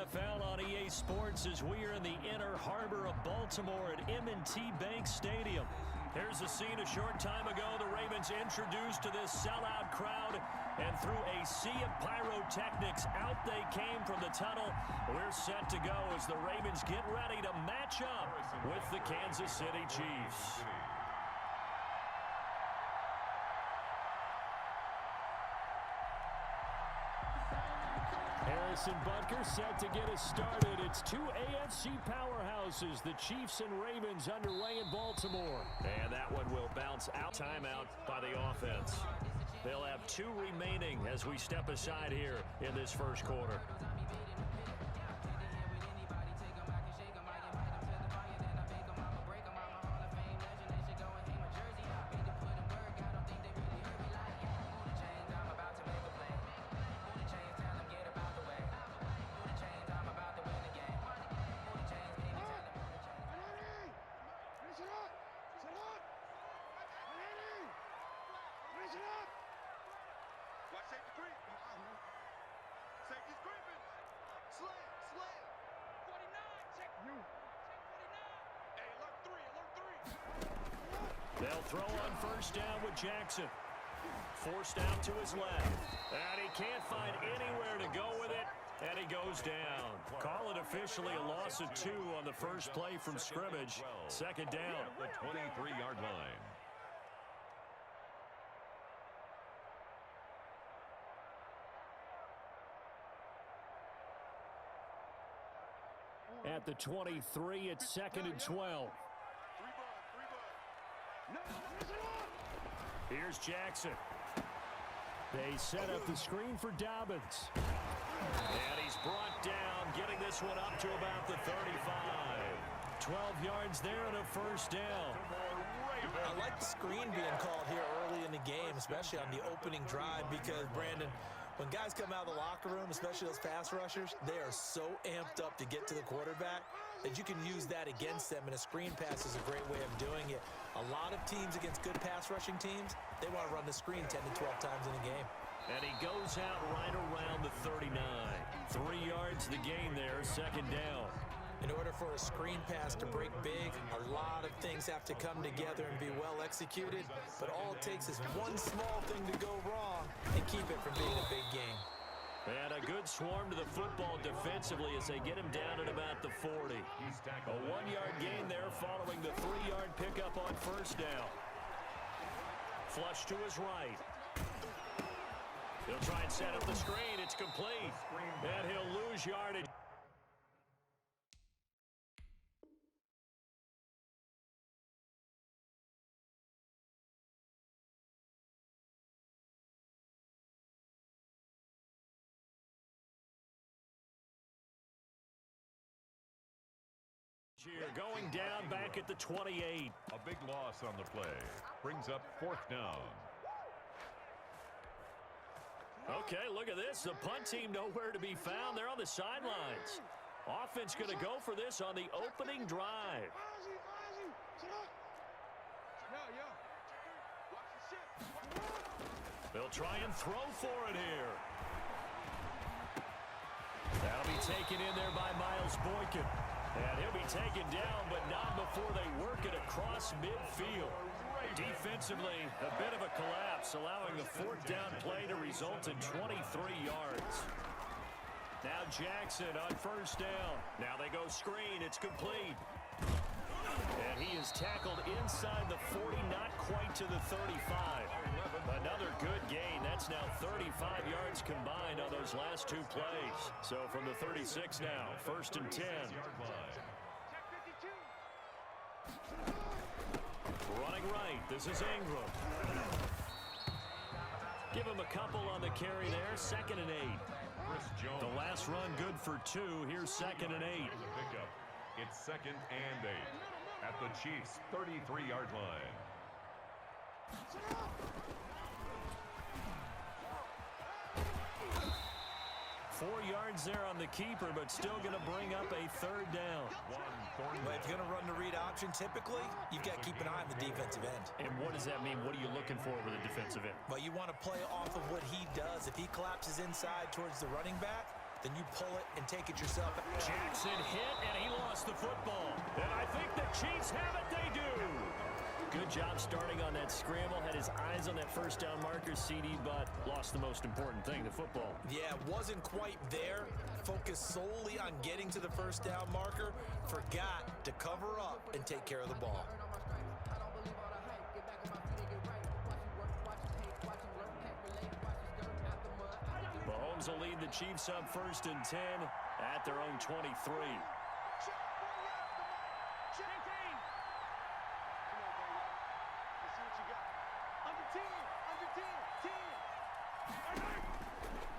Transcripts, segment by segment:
NFL on EA Sports as we are in the inner harbor of Baltimore at M&T Bank Stadium. Here's a scene a short time ago. The Ravens introduced to this sellout crowd, and through a sea of pyrotechnics, out they came from the tunnel. We're set to go as the Ravens get ready to match up with the Kansas City Chiefs. Harrison Butker set to get us started. It's two AFC powerhouses, the Chiefs and Ravens, underway in Baltimore. And that one will bounce out. Timeout by the offense. They'll have two remaining as we step aside here in this first quarter. They'll throw on first down with Jackson. Forced out to his left. And he can't find anywhere to go with it. And he goes down. Call it officially a loss of 2 on the first play from scrimmage. Second down. The 23-yard line. At the 23, it's second and 12. Here's Jackson. They set up the screen for Dobbins. And he's brought down, getting this one up to about the 35. 12 yards there and a first down. I like the screen being called here early in the game, especially on the opening drive, because, Brandon, when guys come out of the locker room, especially those pass rushers, they are so amped up to get to the quarterback that you can use that against them, and a screen pass is a great way of doing it. A lot of teams against good pass rushing teams, they want to run the screen 10 to 12 times in a game. And he goes out right around the 39. 3 yards the gain there, second down. In order for a screen pass to break big, a lot of things have to come together and be well executed, but all it takes is one small thing to go wrong and keep it from being a big game. And a good swarm to the football defensively as they get him down at about the 40. A 1-yard gain there following the 3-yard pickup on first down. Flush to his right. He'll try and set up the screen. It's complete. And he'll lose yardage. Here, going down back at the 28. A big loss on the play. Brings up fourth down. Okay, look at this. The punt team nowhere to be found. They're on the sidelines. Offense going to go for this on the opening drive. They'll try and throw for it here. That'll be taken in there by Miles Boykin. And he'll be taken down, but not before they work it across midfield. Defensively, a bit of a collapse, allowing the fourth down play to result in 23 yards. Now Jackson on first down. Now they go screen. It's complete. And he is tackled inside the 40, not quite to the 35. Another good gain. That's now 35 yards combined on those last two plays. So from the 36 now, first and 10. Running right, this is Ingram. Give him a couple on the carry there, second and 8. The last run good for 2. Here's second and 8. It's second and 8 at the Chiefs' 33-yard line. 4 yards there on the keeper, but still going to bring up a third down. Well, if you're going to run the read option, typically, you've got to keep an eye on the defensive end. And what does that mean? What are you looking for with a defensive end? Well, you want to play off of what he does. If he collapses inside towards the running back, then you pull it and take it yourself. Jackson hit, and he lost the football. And I think the Chiefs have it. They do. Good job starting on that scramble. Had his eyes on that first down marker, CD, but lost the most important thing, the football. Yeah, wasn't quite there. Focused solely on getting to the first down marker. Forgot to cover up and take care of the ball. Mahomes will lead the Chiefs up 1st and 10 at their own 23.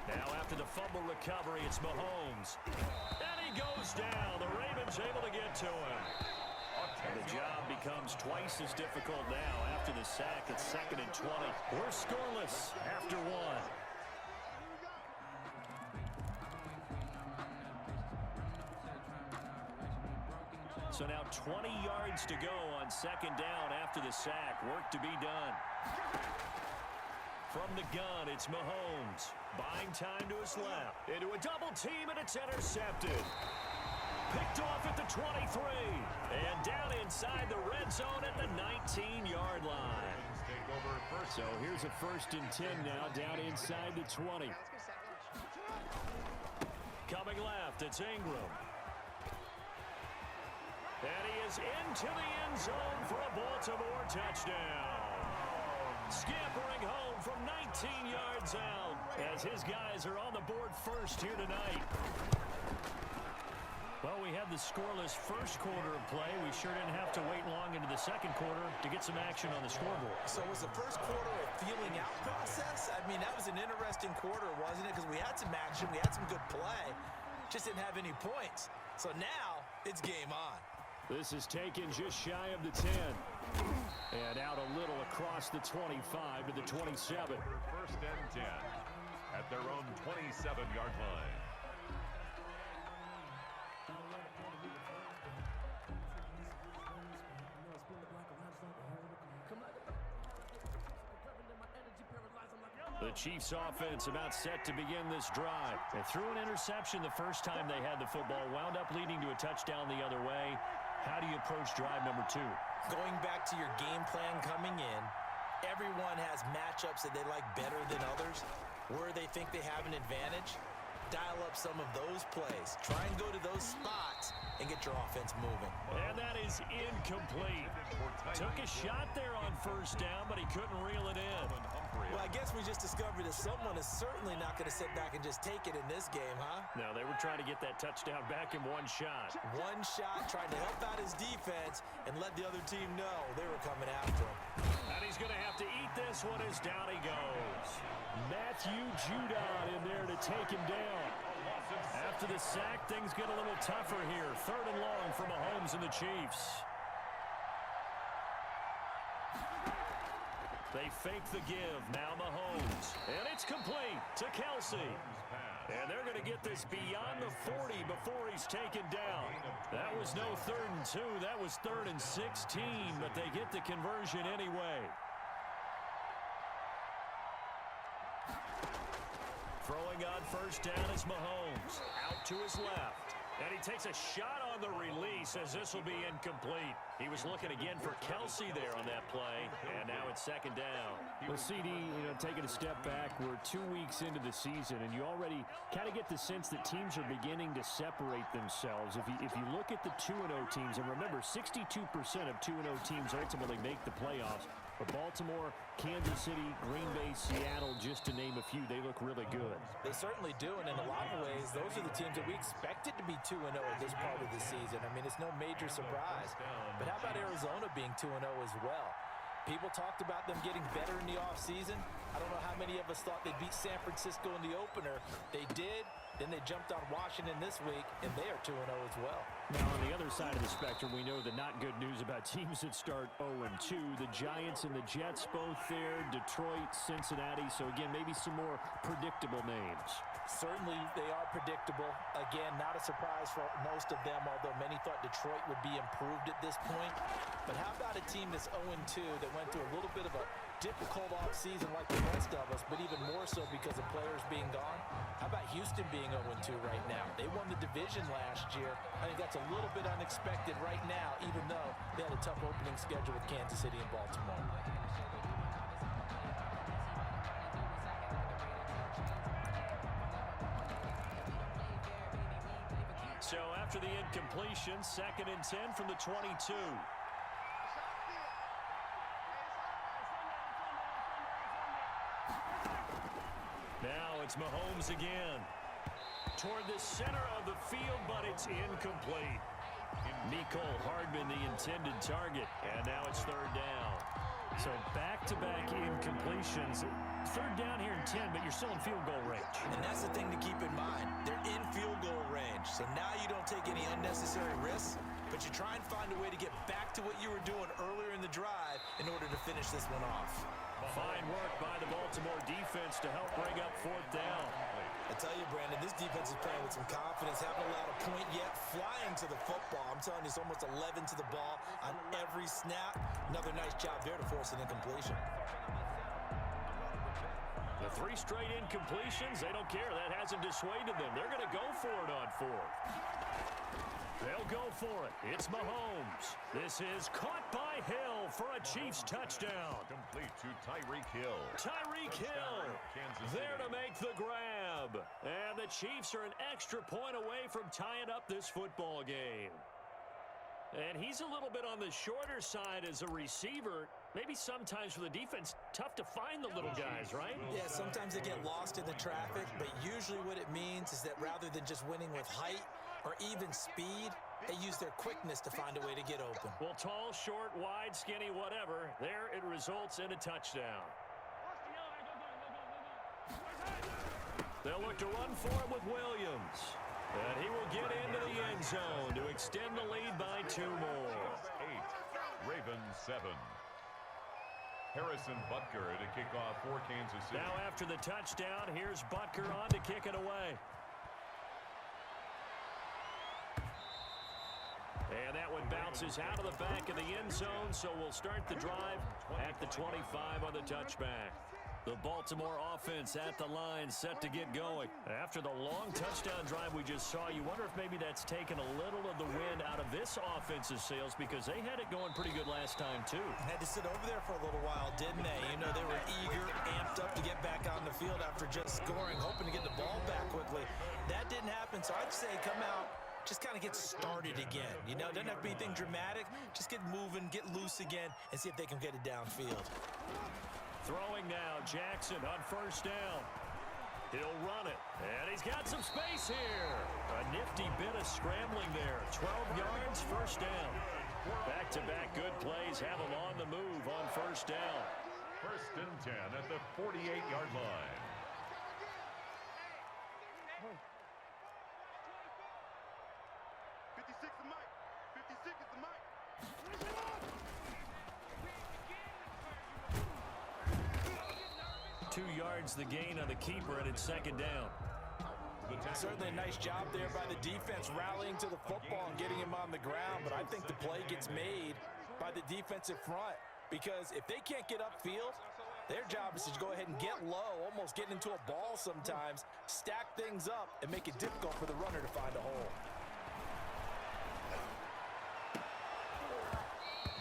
Now after the fumble recovery, it's Mahomes. And he goes down. The Ravens able to get to him. And the job becomes twice as difficult now after the sack. It's 2nd and 20. We're scoreless after one. So now 20 yards to go on 2nd down after the sack. Work to be done. From the gun, it's Mahomes. Buying time to his left. Into a double team, and it's intercepted. Picked off at the 23. And down inside the red zone at the 19-yard line. So here's a 1st and 10 now, down inside the 20. Coming left, it's Ingram. And he is into the end zone for a Baltimore touchdown. Scampering home from 19 yards out as his guys are on the board first here tonight. Well, we had the scoreless first quarter of play. We sure didn't have to wait long into the second quarter to get some action on the scoreboard. So was the first quarter a feeling out process? I mean, that was an interesting quarter, wasn't it? Because we had some action, we had some good play, just didn't have any points. So now it's game on. This is taken just shy of the 10. And out a little across the 25 to the 27. 1st and 10 at their own 27-yard line. The Chiefs offense about set to begin this drive. They threw an interception the first time they had the football, wound up leading to a touchdown the other way. How do you approach drive number 2? Going back to your game plan coming in, everyone has matchups that they like better than others, where they think they have an advantage. Dial up some of those plays. Try and go to those spots and get your offense moving. And that is incomplete. Took a shot there on 1st down, but he couldn't reel it in. Well, I guess we just discovered that someone is certainly not going to sit back and just take it in this game, huh? No, they were trying to get that touchdown back in one shot. One shot, trying to help out his defense and let the other team know they were coming after him. And he's going to have to eat this one as down he goes. Matthew Judon in there to take him down. After the sack, things get a little tougher here. 3rd and long for Mahomes and the Chiefs. They fake the give. Now Mahomes. And it's complete to Kelsey. And they're going to get this beyond the 40 before he's taken down. That was no 3rd and 2. That was 3rd and 16, but they get the conversion anyway. Throwing on 1st down is Mahomes. Out to his left. And he takes a shot on the release as this will be incomplete. He was looking again for Kelsey there on that play, and now it's 2nd down. Well, CD, taking a step back, we're 2 weeks into the season, and you already kind of get the sense that teams are beginning to separate themselves. If you look at the 2-0 teams, and remember, 62% of 2-0 teams ultimately make the playoffs. But Baltimore, Kansas City, Green Bay, Seattle, just to name a few, they look really good. They certainly do, and in a lot of ways, those are the teams that we expected to be 2-0 at this part of the season. I mean, it's no major surprise. But how about Arizona being 2-0 as well? People talked about them getting better in the offseason. I don't know how many of us thought they'd beat San Francisco in the opener. They did. Then they jumped on Washington this week, and they are 2-0 as well. Now, on the other side of the spectrum, we know the not good news about teams that start 0-2. The Giants and the Jets both there, Detroit, Cincinnati. So, again, maybe some more predictable names. Certainly, they are predictable. Again, not a surprise for most of them, although many thought Detroit would be improved at this point. But how about a team that's 0-2 that went through a little bit of a difficult offseason like the rest of us, but even more so because of players being gone. How about Houston being 0-2 right now? They won the division last year. I think that's a little bit unexpected right now, even though they had a tough opening schedule with Kansas City and Baltimore. So after the incompletion, 2nd and 10 from the 22. Now it's Mahomes again. Toward the center of the field, but it's incomplete. Mecole Hardman, the intended target, and now it's 3rd down. So back-to-back incompletions. 3rd down here in 10, but you're still in field goal range. And that's the thing to keep in mind. They're in field goal range. So now you don't take any unnecessary risks, but you try and find a way to get back to what you were doing earlier in the drive in order to finish this one off. Fine work by the Baltimore defense to help bring up 4th down. I tell you, Brandon, this defense is playing with some confidence. Haven't allowed a point yet. Flying to the football. I'm telling you, it's almost 11 to the ball on every snap. Another nice job there to force an incompletion. The 3 straight incompletions, they don't care. That hasn't dissuaded them. They're going to go for it on 4th. They'll go for it. It's Mahomes. This is caught by Hill for a Chiefs touchdown. Complete to Tyreek Hill. Tyreek Hill there to make the grab. And the Chiefs are an extra point away from tying up this football game. And he's a little bit on the shorter side as a receiver. Maybe sometimes for the defense, tough to find the little guys, right? Yeah, sometimes they get lost in the traffic, but usually what it means is that rather than just winning with height or even speed, they use their quickness to find a way to get open. Well, tall, short, wide, skinny, whatever, there it results in a touchdown. They'll look to run for it with Williams. And he will get into the end zone to extend the lead by 2 more. 8, Ravens 7. Harrison Butker to kick off for Kansas City. Now after the touchdown, here's Butker on to kick it away. And that one bounces out of the back of the end zone, so we'll start the drive at the 25 on the touchback. The Baltimore offense at the line, set to get going. After the long touchdown drive we just saw, you wonder if maybe that's taken a little of the wind out of this offense's sails, because they had it going pretty good last time, too. Had to sit over there for a little while, didn't they? You know, they were eager, amped up to get back on the field after just scoring, hoping to get the ball back quickly. That didn't happen, so I'd say come out, just kind of get started again. You know, doesn't have to be anything dramatic. Just get moving, get loose again, and see if they can get it downfield. Throwing now, Jackson on 1st down. He'll run it, and he's got some space here. A nifty bit of scrambling there. 12 yards, 1st down. Back-to-back good plays have him on the move on 1st down. 1st and 10 at the 48-yard line. The gain on the keeper, and it's 2nd down. Certainly a nice job there by the defense rallying to the football and getting him on the ground, but I think the play gets made by the defensive front, because if they can't get upfield, their job is to go ahead and get low, almost get into a ball sometimes, stack things up, and make it difficult for the runner to find a hole.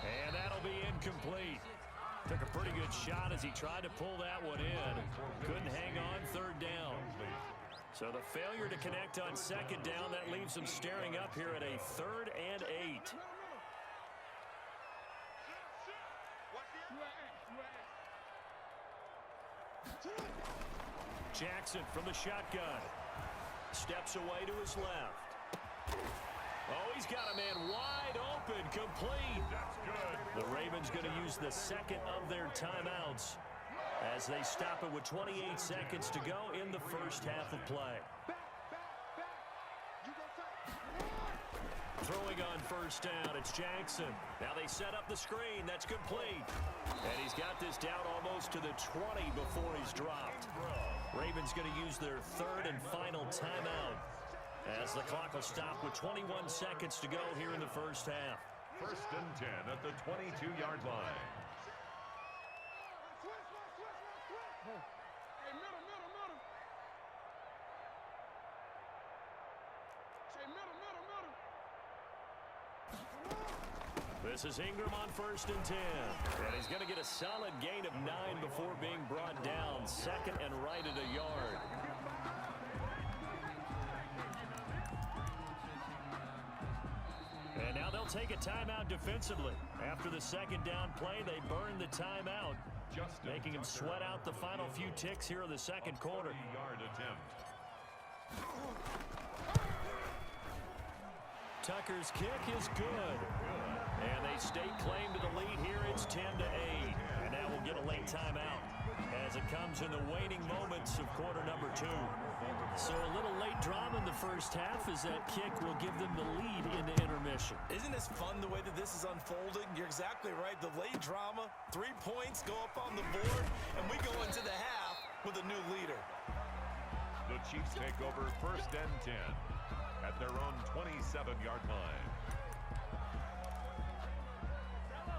And that'll be incomplete. Took a pretty good shot as he tried to pull that one in. Couldn't hang on 3rd down. So the failure to connect on 2nd down, that leaves them staring up here at a 3rd and 8. Jackson from the shotgun. Steps away to his left. Oh, he's got a man wide open, complete. That's good. The Ravens going to use the 2nd of their timeouts as they stop it with 28 seconds to go in the 1st half of play. Throwing on 1st down, it's Jackson. Now they set up the screen. That's complete. And he's got this down almost to the 20 before he's dropped. Ravens going to use their 3rd and final timeout as the clock will stop with 21 seconds to go here in the 1st half. 1st and 10 at the 22-yard line. This is Ingram on 1st and 10. And he's going to get a solid gain of 9 before being brought down. 2nd and right at a yard. And now they'll take a timeout defensively. After the 2nd down play, they burn the timeout, making him sweat out the final few ticks here in the 2nd quarter. 40-yard attempt. Tucker's kick is good. And they stake claim to the lead here. It's 10-8. And now we'll get a late timeout as it comes in the waning moments of quarter number 2. So a little late drama in the first half as that kick will give them the lead into intermission. Isn't this fun the way that this is unfolding? You're exactly right. The late drama, 3 points go up on the board, and we go into the half with a new leader. The Chiefs take over 1st and 10 at their own 27-yard line.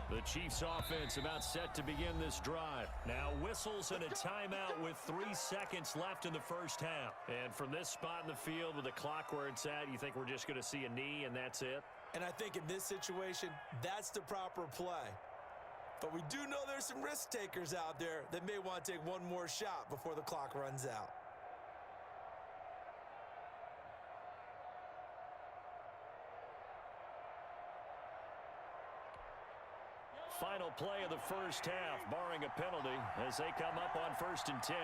The Chiefs offense about set to begin this drive. Now whistles and a timeout with 3 seconds left in the first half. And from this spot in the field with the clock where it's at, you think we're just going to see a knee and that's it? And I think in this situation, that's the proper play. But we do know there's some risk takers out there that may want to take one more shot before the clock runs out. Final play of the first half, barring a penalty, as they come up on 1st and 10.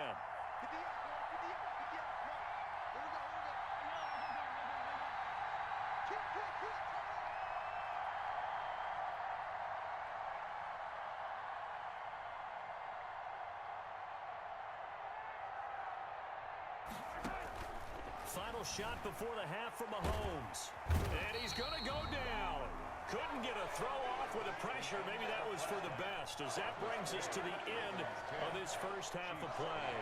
Final shot before the half from Mahomes. And he's going to go down. Couldn't get a throw off with the pressure. Maybe that was for the best, as that brings us to the end of this first half of play.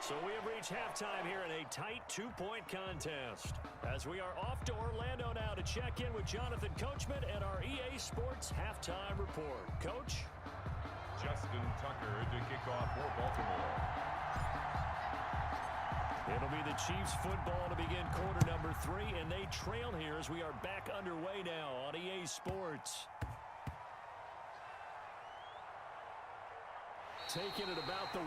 So we have reached halftime here in a tight 2-point contest. As we are off to Orlando now to check in with Jonathan Coachman and our EA Sports halftime report. Coach? Justin Tucker to kick off for Baltimore. It'll be the Chiefs football to begin quarter number 3, and they trail here as we are back underway now on EA Sports. Taking it about the 1.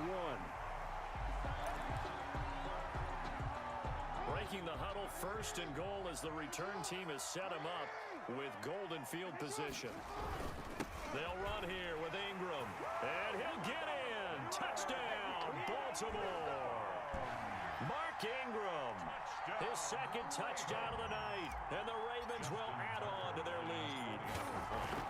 Breaking the huddle, 1st and goal as the return team has set him up with golden field position. They'll run here with Ingram, and he'll get in. Touchdown, Baltimore. Mark Ingram, his 2nd touchdown of the night, and the Ravens will add on to their lead.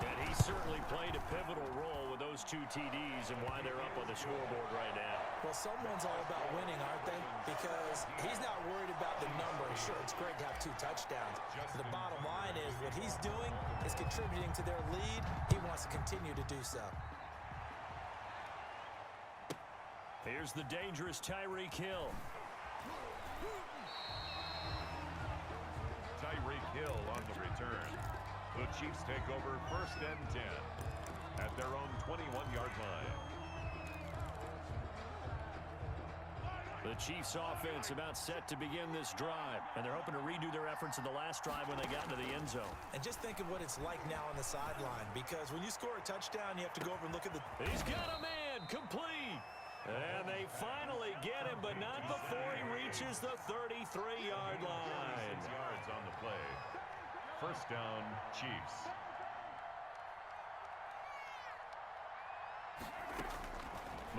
And he certainly played a pivotal role with those 2 TDs and why they're up on the scoreboard right now. Well, someone's all about winning, aren't they? Because he's not worried about the number. Sure, it's great to have 2 touchdowns. But the bottom line is what he's doing is contributing to their lead. He wants to continue to do so. Here's the dangerous Tyreek Hill. Tyreek Hill on the return. The Chiefs take over 1st and 10 at their own 21-yard line. The Chiefs offense about set to begin this drive, and they're hoping to redo their efforts in the last drive when they got into the end zone. And just think of what it's like now on the sideline, because when you score a touchdown, you have to go over and look at the... He's got a man, complete. And they finally get him, but not before he reaches the 33-yard line. 6 yards on the play. 1st down, Chiefs.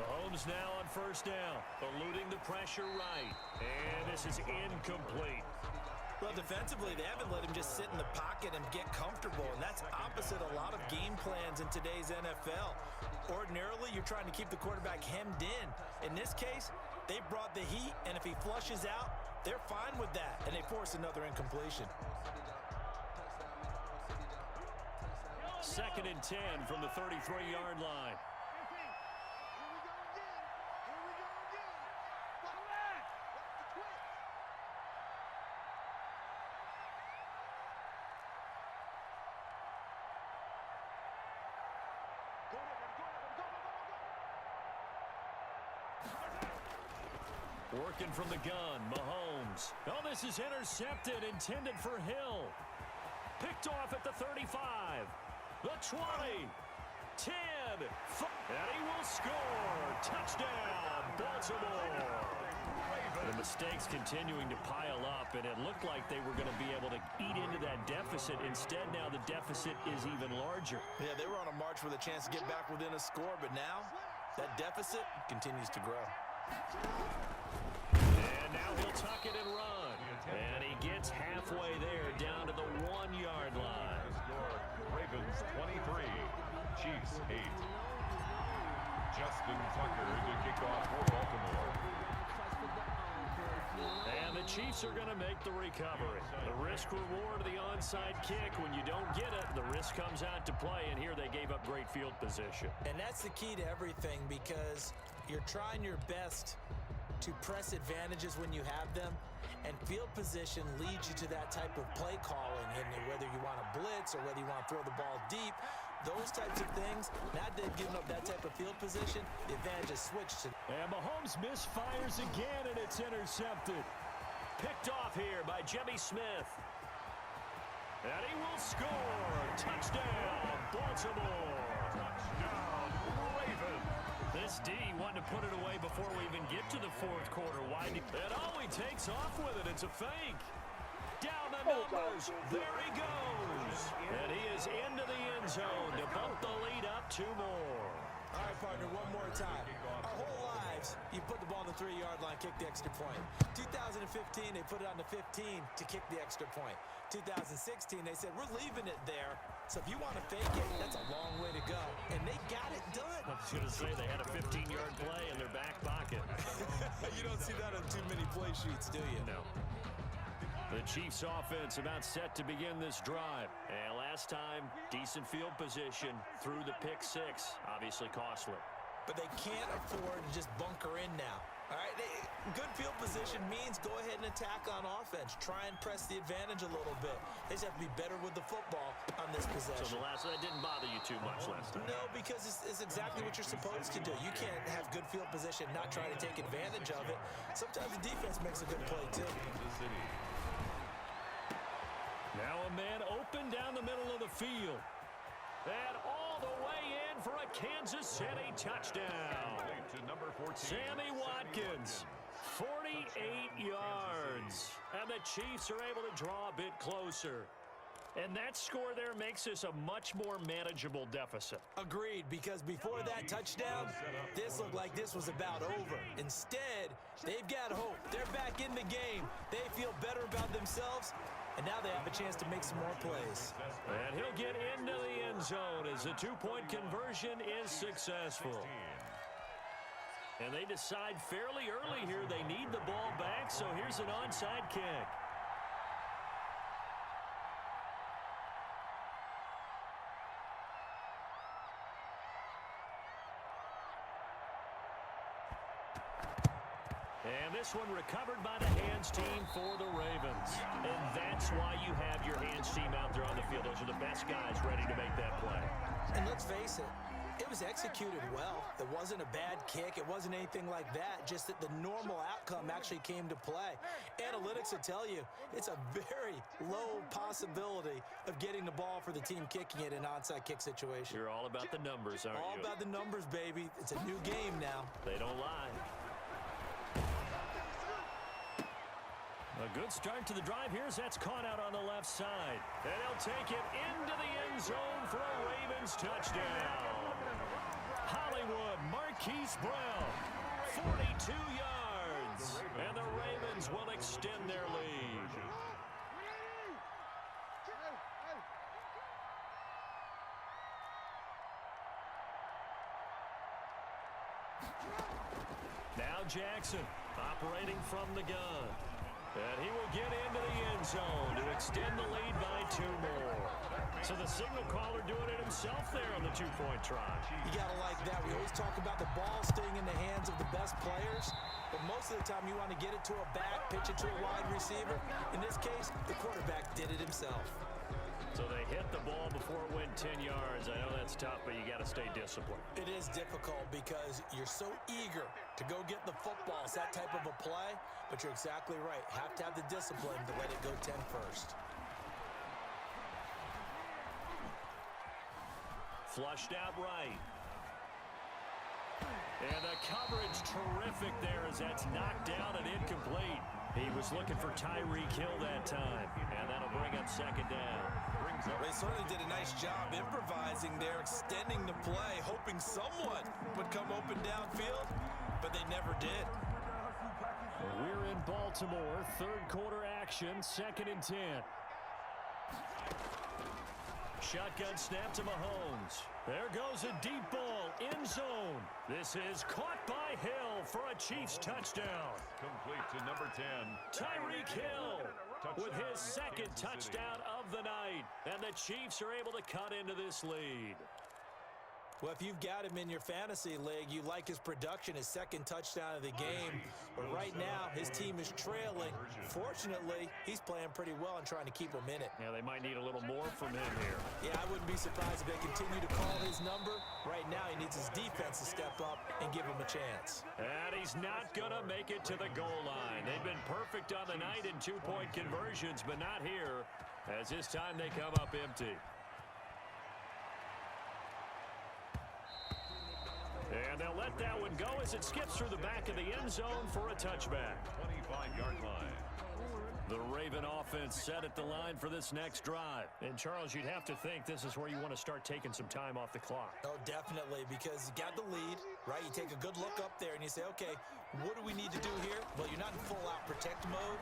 Mahomes now on 1st down, eluding the pressure right. And this is incomplete. Well, defensively, they haven't let him just sit in the pocket and get comfortable, and that's opposite a lot of game plans in today's NFL. Ordinarily, you're trying to keep the quarterback hemmed in. In this case, they brought the heat, and if he flushes out, they're fine with that, and they force another incompletion. 2nd and 10 from the 33-yard line. Working from the gun, Mahomes. Oh, this is intercepted, intended for Hill. Picked off at the 35, the 20, 10, and he will score. Touchdown, Baltimore. The mistakes continuing to pile up, and it looked like they were going to be able to eat into that deficit. Instead, now the deficit is even larger. Yeah, they were on a march with a chance to get back within a score, but now that deficit continues to grow. And now he'll tuck it and run. And he gets halfway there, down to the 1-yard line. Ravens 23, Chiefs 8. Justin Tucker to kick off for Baltimore. And the Chiefs are going to make the recovery. The risk-reward of the onside kick. When you don't get it, the risk comes out to play, and here they gave up great field position. And that's the key to everything, because you're trying your best to press advantages when you have them, and field position leads you to that type of play calling, and whether you want to blitz or whether you want to throw the ball deep, those types of things. Now they've given up that type of field position, the advantage is switched to. And Mahomes misfires again, and it's intercepted. Picked off here by Jimmy Smith. And he will score. Touchdown, Baltimore. Touchdown, Ravens. This D wanted to put it away before we even get to the fourth quarter. And he takes off with it. It's a fake. Down the numbers. There he goes. And he is into the end zone to bump the lead up 2 more. All right, partner, one more time. Our whole lives, you put the ball on the 3-yard line, kick the extra point. 2015, they put it on the 15 to kick the extra point. 2016, they said, we're leaving it there. So if you want to fake it, that's a long way to go. And they got it done. I was going to say they had a 15-yard play in their back pocket. You don't see that on too many play sheets, do you? No. The Chiefs offense about set to begin this drive. And last time, decent field position through the pick 6. Obviously costly. But they can't afford to just bunker in now. All right, good field position means go ahead and attack on offense. Try and press the advantage a little bit. They just have to be better with the football on this possession. So that didn't bother you too much last time? No, because it's exactly what you're supposed to do. You can't have good field position, not try to take advantage of it. Sometimes the defense makes a good play, too. Now a man open down the middle of the field. And all the way in for a Kansas City touchdown. To number 14. Sammy Watkins, 48 yards. And the Chiefs are able to draw a bit closer. And that score there makes this a much more manageable deficit. Agreed, because before that touchdown, this looked like this was about over. Instead, they've got hope. They're back in the game. They feel better about themselves, and now they have a chance to make some more plays. And he'll get into the end zone as the 2-point conversion is successful. And they decide fairly early here they need the ball back, so here's an onside kick. And this one recovered by the hands team for the Ravens. And that's why you have your hands team out there on the field. Those are the best guys ready to make that play. And let's face it, it was executed well. It wasn't a bad kick. It wasn't anything like that. Just that the normal outcome actually came to play. Analytics will tell you it's a very low possibility of getting the ball for the team kicking it in an onside kick situation. You're all about the numbers, aren't you? All about the numbers, baby. It's a new game now. They don't lie. A good start to the drive here as that's caught out on the left side. And he'll take it into the end zone for a Ravens touchdown. Hollywood, Marquise Brown, 42 yards. And the Ravens will extend their lead. Now Jackson operating from the gun. And he will get into the end zone to extend the lead by 2 more. So the signal caller doing it himself there on the 2-point try. You got to like that. We always talk about the ball staying in the hands of the best players, but most of the time you want to get it to a back, pitch it to a wide receiver. In this case, the quarterback did it himself. So So they hit the ball before it went 10 yards. I know that's tough, but you got to stay disciplined. It is difficult because you're so eager to go get the football. It's that type of a play, but you're exactly right. Have to have the discipline to let it go 10 first. Flushed out right. And the coverage terrific there as that's knocked down and incomplete. He was looking for Tyreek Hill that time, and that'll bring up second down. They certainly did a nice job improvising there, extending the play, hoping someone would come open downfield, but they never did. We're in Baltimore, third quarter action, 2nd and 10. Shotgun snap to Mahomes. There goes a deep ball, end zone. This is caught by Hill for a Chiefs touchdown. Complete to number 10. Tyreek Hill with his second touchdown of the night. And the Chiefs are able to cut into this lead. Well, if you've got him in your fantasy league, you like his production, his second touchdown of the game. But right now, his team is trailing. Fortunately, he's playing pretty well and trying to keep him in it. Yeah, they might need a little more from him here. Yeah, I wouldn't be surprised if they continue to call his number. Right now, he needs his defense to step up and give him a chance. And he's not going to make it to the goal line. They've been perfect on the night in two-point conversions, but not here, as this time they come up empty. And they'll let that one go as it skips through the back of the end zone for a touchback. 25-yard line. The Raven offense set at the line for this next drive. And, Charles, you'd have to think this is where you want to start taking some time off the clock. Oh, definitely, because you got the lead, right? You take a good look up there and you say, okay, what do we need to do here? Well, you're not in full-out protect mode.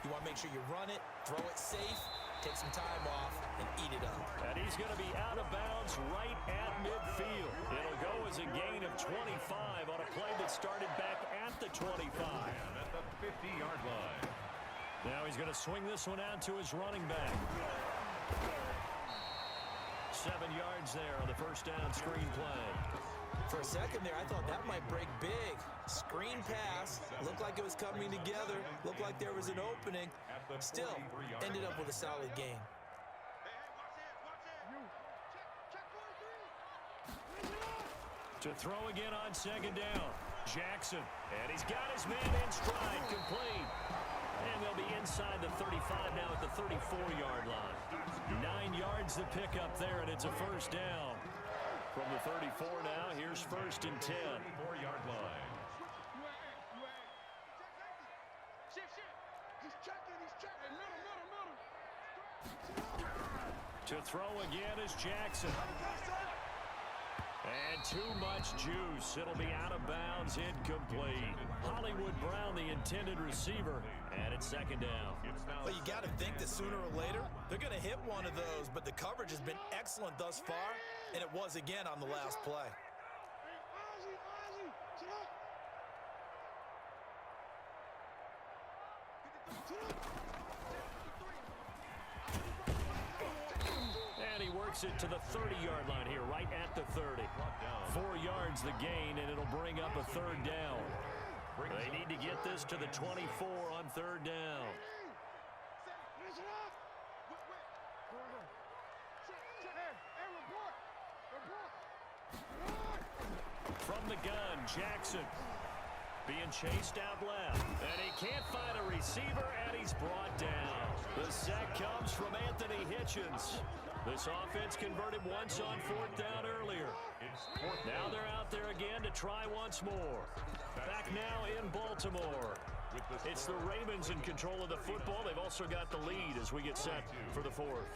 You want to make sure you run it, throw it safe, take some time off, and eat it up. And he's going to be out of bounds right at midfield. It'll go as a gain of 25 on a play that started back at the 25. And at the 50-yard line. Now he's going to swing this one out to his running back. 7 yards there on the first down screen play. For a second there, I thought that might break big. Screen pass, looked like it was coming together, looked like there was an opening. Still, ended up with a solid gain. To throw again on second down. Jackson, and he's got his man in stride, complete. And they'll be inside the 35 now at the 34-yard line. 9 yards to pick up there, and it's a first down. From the 34 now, here's first and 10. 4-yard line. To throw again is Jackson. And too much juice. It'll be out of bounds, incomplete. Hollywood Brown, the intended receiver, and it's second down. Well, you got to think that sooner or later, they're going to hit one of those, but the coverage has been excellent thus far, and it was again on the last play. And he works it to the 30-yard line here, right at the 30. 4 yards the gain, and it'll bring up a third down. They need to get this to the 24 on third down. From the gun, Jackson being chased out left. And he can't find a receiver, and he's brought down. The sack comes from Anthony Hitchens. This offense converted once on fourth down earlier. Now they're out there again to try once more. Back now in Baltimore. It's the Ravens in control of the football. They've also got the lead as we get set for the fourth.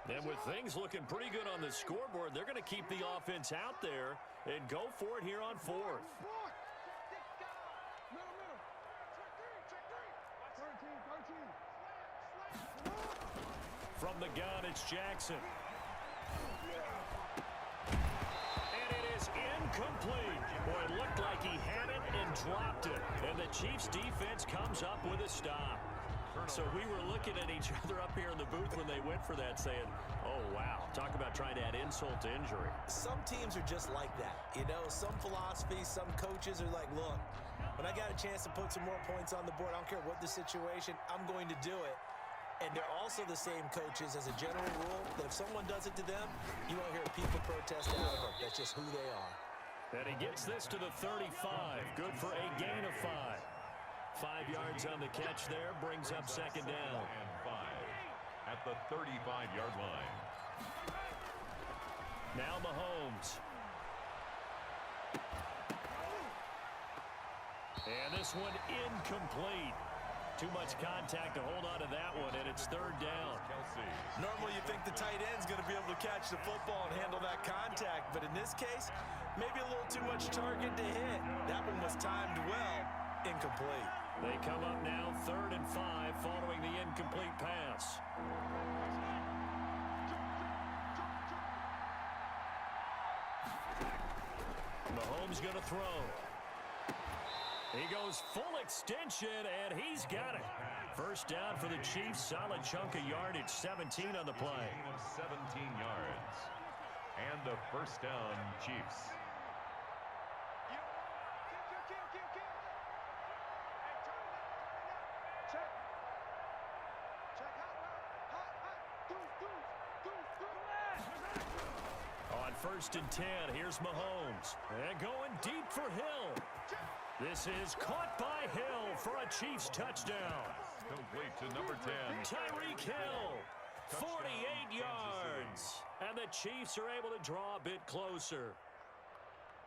And with things looking pretty good on the scoreboard, they're going to keep the offense out there and go for it here on fourth. From the gun, it's Jackson. And it is incomplete. Boy, it looked like he had it and dropped it. And the Chiefs defense comes up with a stop. So we were looking at each other up here in the booth when they went for that saying, oh, wow, talk about trying to add insult to injury. Some teams are just like that. You know, some philosophies, some coaches are like, look, when I got a chance to put some more points on the board, I don't care what the situation, I'm going to do it. And they're also the same coaches as a general rule that if someone does it to them, you won't hear people protest out of them. That's just who they are. And he gets this to the 35. Good for a gain of 5. 5 yards on the catch there, brings up second down. And 5 at the 35-yard line. Now Mahomes. And this one incomplete. Too much contact to hold on to that one, and it's third down. Normally you think the tight end's going to be able to catch the football and handle that contact, but in this case, maybe a little too much target to hit. That one was timed well, incomplete. They come up now, 3rd and 5, following the incomplete pass. Mahomes going to throw. He goes full extension, and he's got it. First down for the Chiefs. Solid chunk of yardage, 17 on the play. 17 yards. And a first down, Chiefs. On 1st and 10, here's Mahomes. And going deep for Hill. This is caught by Hill for a Chiefs touchdown. Complete to number 10. Tyreek Hill, 48 yards. And the Chiefs are able to draw a bit closer.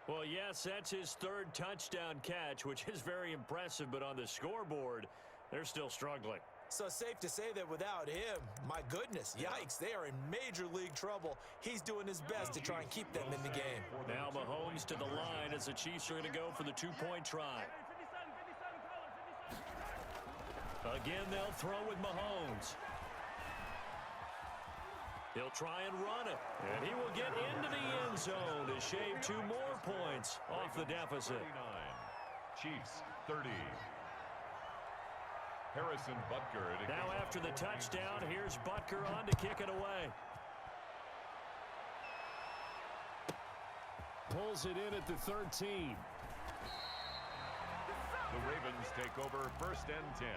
Well, yes, that's his 3rd touchdown catch, which is very impressive, but on the scoreboard, they're still struggling. So safe to say that without him, my goodness, yikes, they are in major league trouble. He's doing his best to try and keep them in the game. Now Mahomes to the line as the Chiefs are going to go for the 2-point try. Again, they'll throw with Mahomes. He'll try and run it, and he will get into the end zone to shave 2 more points off the deficit. 39. Chiefs 30. Harrison Butker. Now after the touchdown, here's Butker on to kick it away. Pulls it in at the 13. The Ravens take over 1st and 10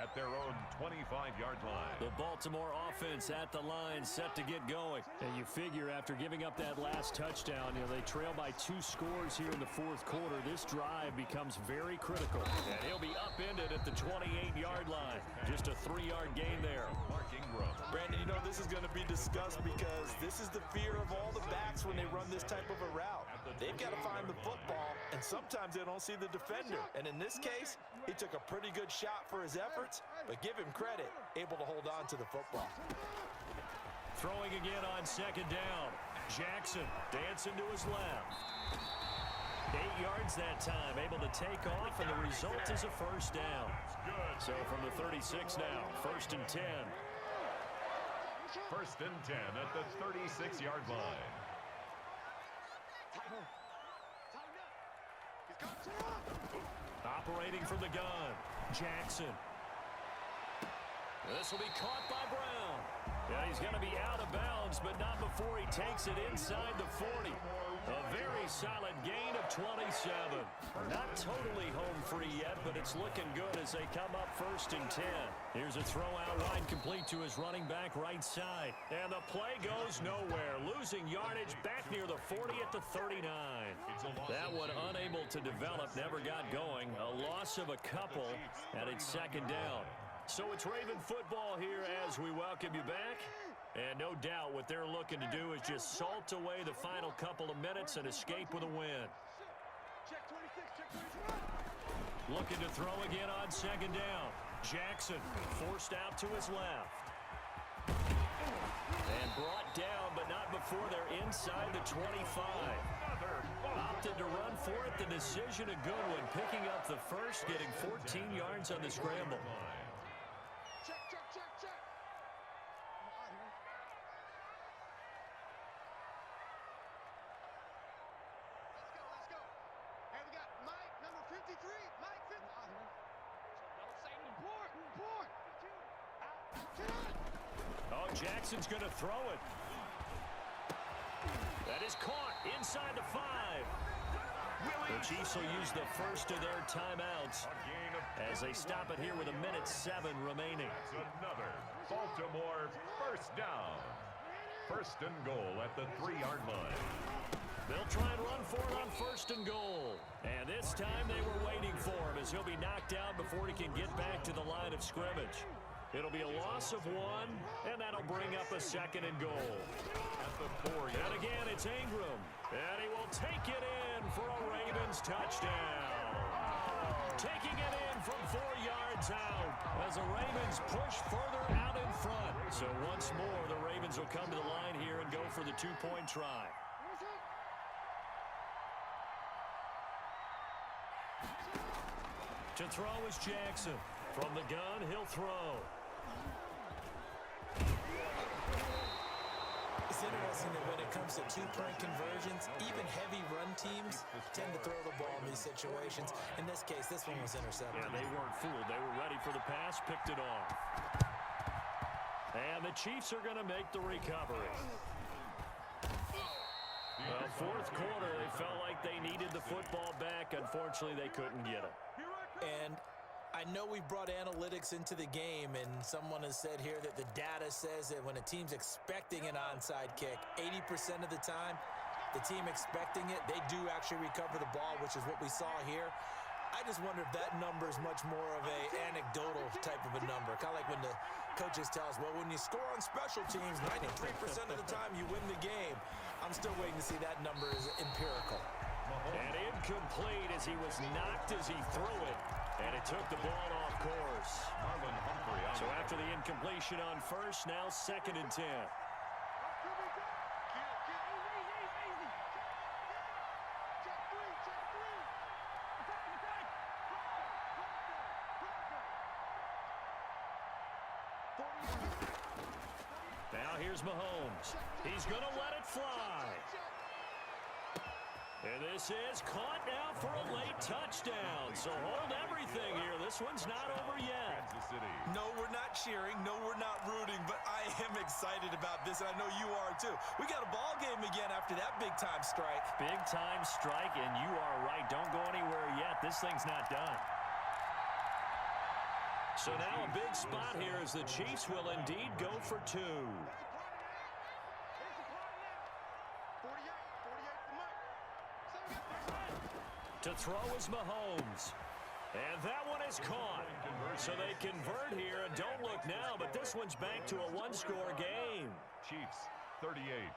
at their own 25-yard line. The Baltimore offense at the line, set to get going. And you figure after giving up that last touchdown, they trail by 2 scores here in the 4th quarter. This drive becomes very critical. And he'll be upended at the 28-yard line. Just a 3-yard gain there. Marking room. Brandon, this is going to be discussed because this is the fear of all the backs when they run this type of a route. They've got to find the football, and sometimes they don't see the defender. And in this case, he took a pretty good shot for his efforts, but give him credit, able to hold on to the football. Throwing again on 2nd down. Jackson dancing to his left. 8 yards that time, able to take off, and the result is a first down. So from the 36 now, 1st and 10. 1st and 10 at the 36-yard line. Operating from the gun, Jackson. This will be caught by Brown. Yeah, he's going to be out of bounds, but not before he takes it inside the 40. A very solid gain of 27. Not totally home free yet, but it's looking good as they come up 1st and 10. Here's a throw out wide complete to his running back right side. And the play goes nowhere. Losing yardage back near the 40 at the 39. That one unable to develop, never got going. A loss of a couple, and it's 2nd down. So it's Raven football here as we welcome you back. And no doubt what they're looking to do is just salt away the final couple of minutes and escape with a win. Looking to throw again on 2nd down. Jackson forced out to his left. And brought down, but not before they're inside the 25. Opted to run for it. The decision a good one. Picking up the first, getting 14 yards on the scramble. Oh, Jackson's going to throw it. That is caught inside the 5. The Chiefs will use the first of their timeouts as they stop it here with 1:07 remaining. That's another Baltimore first down. First and goal at the 3-yard line. They'll try and run for it on first and goal. And this time they were waiting for him as he'll be knocked down before he can get back to the line of scrimmage. It'll be a loss of 1, and that'll bring up a second and goal. At the 4-yard. And again, it's Ingram. And he will take it in for a Ravens touchdown. Taking it in from 4 yards out as the Ravens push further out in front. So once more, the Ravens will come to the line here and go for the 2-point try. To throw is Jackson. From the gun, he'll throw. It's interesting that when it comes to two-point conversions, even heavy run teams tend to throw the ball in these situations. In this case, this one was intercepted. Yeah, they weren't fooled. They were ready for the pass, picked it off. And the Chiefs are going to make the recovery. Fourth quarter, they felt like they needed the football back. Unfortunately, they couldn't get it. And I know we brought analytics into the game, and someone has said here that the data says that when a team's expecting an onside kick, 80% of the time, the team expecting it, they do actually recover the ball, which is what we saw here. I just wonder if that number is much more of a anecdotal type of a number. Kind of like when the coaches tell us, well, when you score on special teams, 93% of the time you win the game. I'm still waiting to see that number is empirical. And incomplete as he was knocked as he threw it. And it took the ball off course. So after the incompletion on first, now 2nd and 10. Now here's Mahomes. He's going to let it fly. And this is caught now for a late touchdown. So hold everything here. This one's not over yet. No, we're not cheering. No, we're not rooting. But I am excited about this, and I know you are too. We got a ball game again after that big-time strike. Big-time strike, and you are right. Don't go anywhere yet. This thing's not done. So now a big spot here as the Chiefs will indeed go for 2. To throw is Mahomes. And that one is caught. So they convert here and don't look now, but this one's back to a 1-score game. Chiefs 38.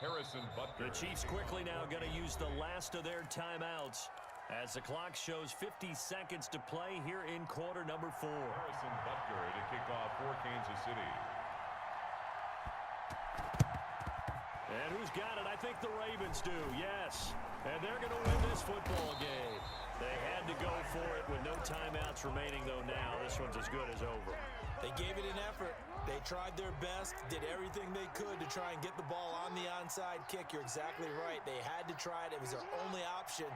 Harrison Butker. The Chiefs quickly now going to use the last of their timeouts as the clock shows 50 seconds to play here in quarter number 4. Harrison Butker to kick off for Kansas City. And who's got it? I think the Ravens do, yes. And they're going to win this football game. They had to go for it with no timeouts remaining, though now. This one's as good as over. They gave it an effort. They tried their best, did everything they could to try and get the ball on the onside kick. You're exactly right. They had to try it. It was their only option.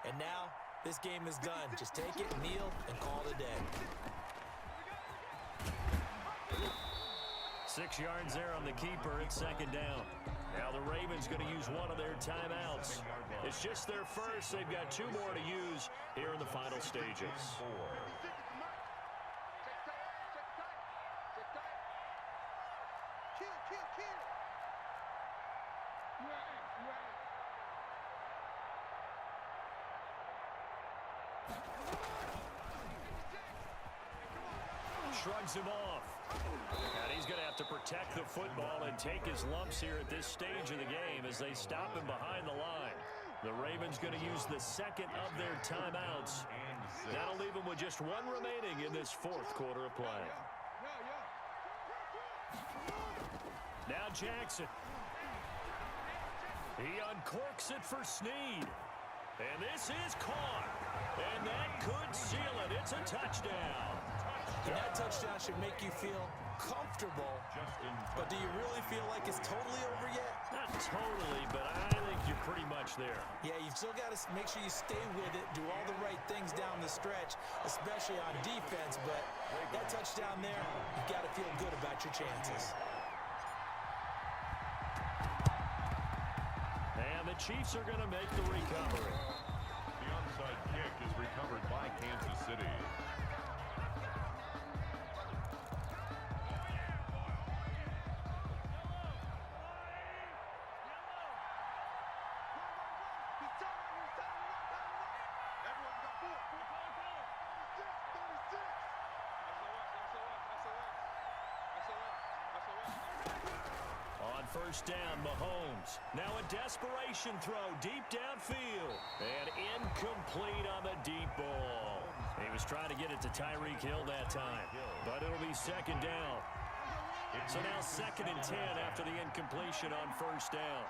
And now this game is done. Just take it, kneel, and call it a day. 6 yards there on the keeper. It's 2nd down. Now the Ravens going to use one of their timeouts. It's just their first. They've got 2 more to use here in the final stages. Shrugs him off. And he's going to have to protect the football and take his lumps here at this stage of the game as they stop him behind the line. The Ravens going to use the 2nd of their timeouts. That'll leave them with just 1 remaining in this 4th quarter of play. Now Jackson. He uncorks it for Snead. And this is caught. And that could seal it. It's a touchdown. And that touchdown should make you feel comfortable. But do you really feel like it's totally over yet? Not totally, but I think you're pretty much there. Yeah, you've still got to make sure you stay with it, do all the right things down the stretch, especially on defense. But that touchdown there, you've got to feel good about your chances. Chiefs are going to make the recovery. The onside kick is recovered by Kansas City. On first down, Mahomes. Now a desperation throw deep downfield. And incomplete on the deep ball. He was trying to get it to Tyreek Hill that time. But it'll be second down. So now 2nd and 10 after the incompletion on first down.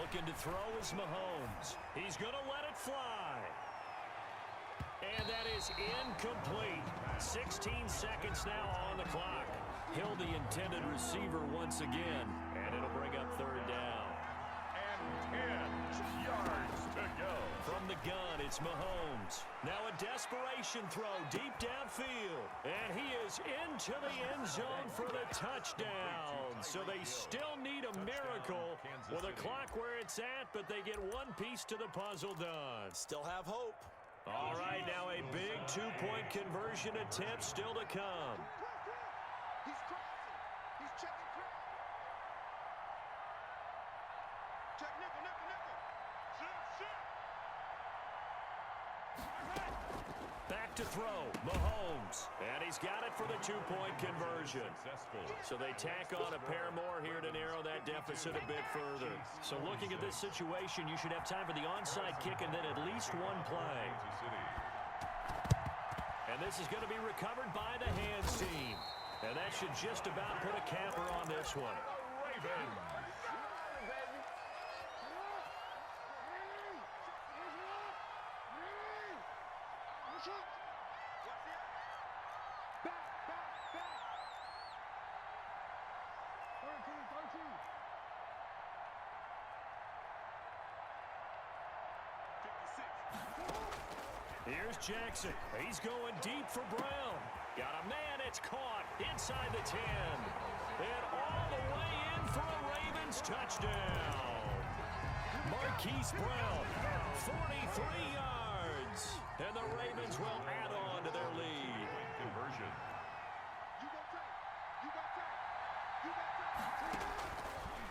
Looking to throw is Mahomes. He's going to let it fly. And that is incomplete. 16 seconds now on the clock. Hill, the intended receiver once again. And it'll bring up third down. And 10 yards to go. From the gun, it's Mahomes. Now a desperation throw deep downfield. And he is into the end zone for the touchdown. So they still need a miracle with a clock where it's at, but they get one piece to the puzzle done. Still have hope. All right, now a big two-point conversion attempt still to come. He's crossing. He's checking crowd. Check nickel, nickel, nickel. Back to throw, Mahomes. And he's got it for the two-point conversion. So they tack on a pair more here to narrow that deficit a bit further. So looking at this situation, you should have time for the onside kick and then at least one play. And this is going to be recovered by the hands team. And that should just about put a capper on this one. Ravens. Here's Jackson. He's going deep for Brown. Got a man. It's caught inside the 10. And all the way in for a Ravens touchdown. Marquise Brown, 43 yards. And the Ravens will add on to their lead. Conversion.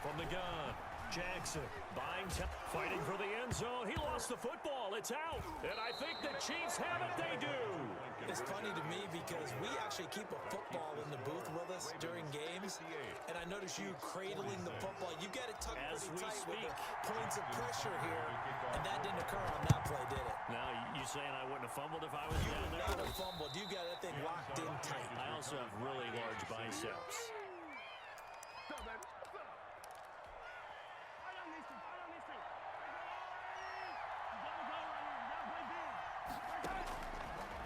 From the gun, Jackson buying time, fighting for the end zone. He lost the football. It's out. And I think the Chiefs have it. They do. It's funny to me because we actually keep a football in the booth with us during games. And I notice you cradling the football. You get it tucked As pretty we tight with speak. the points of pressure here. And that didn't occur on that play, did it? Now, you saying I wouldn't have fumbled if I was down there? Not a fumble. You got that thing locked in tight. I also have really large biceps.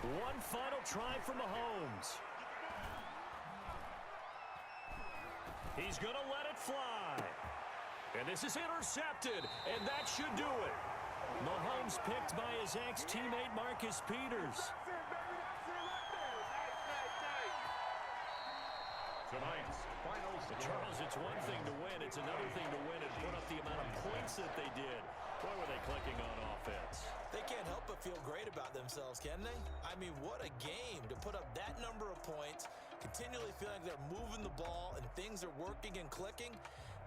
One final try for Mahomes. He's going to let it fly. And this is intercepted, and that should do it. Mahomes picked by his ex-teammate Marcus Peters. Tonight's final score. Charles, it's one thing to win. It's another thing to win and put up the amount of points that they did. Boy, were they clicking on offense. They can't help but feel great about themselves, can they? I mean, what a game to put up that number of points, continually feeling they're moving the ball and things are working and clicking.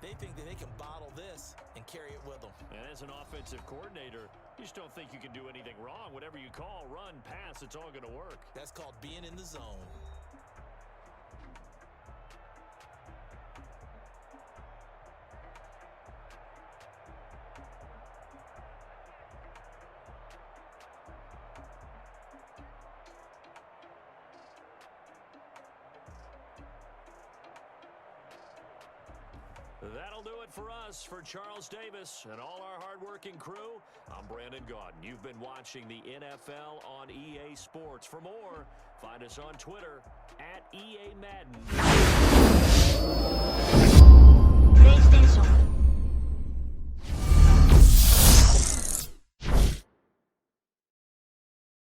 They think that they can bottle this and carry it with them. And as an offensive coordinator, you just don't think you can do anything wrong. Whatever you call, run, pass, it's all going to work. That's called being in the zone. That'll do it for us. For Charles Davis and all our hardworking crew, I'm Brandon Gaudin. You've been watching the NFL on EA Sports. For more, find us on Twitter @EA Madden.